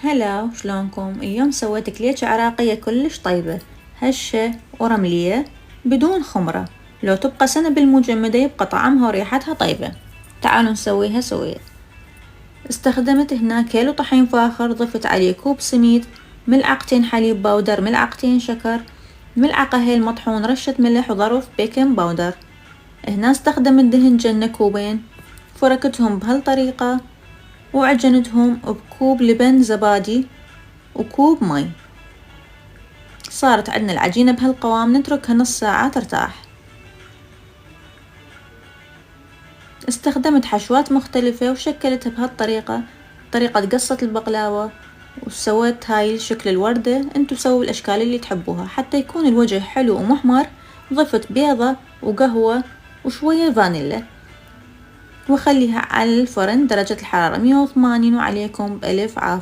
هلا، شلونكم؟ اليوم سويت كليتش عراقية كلش طيبة، هشة ورملية بدون خمرة. لو تبقى سنة بالمجمدة يبقى طعمها وريحتها طيبة. تعالوا نسويها سوية. استخدمت هنا كيلو طحين فاخر، ضفت عليه كوب سميد، ملعقتين حليب باودر، ملعقتين شكر، ملعقة هيل مطحون، رشة ملح، وظرف بيكنج باودر. هنا استخدمت دهن جنة كوبين، فركتهم بهالطريقة وعجنتهم بكوب لبن زبادي وكوب مي. صارت عندنا العجينة بهالقوام، نتركها نص ساعة ترتاح. استخدمت حشوات مختلفة وشكلتها بهالطريقة، طريقة قصة البقلاوة، وسويت هاي شكل الوردة. انتو سووا الاشكال اللي تحبوها حتى يكون الوجه حلو ومحمر. ضفت بيضة وقهوة وشوية فانيلا، وخليها على الفرن درجة الحرارة 180، وعليكم بألف عافية.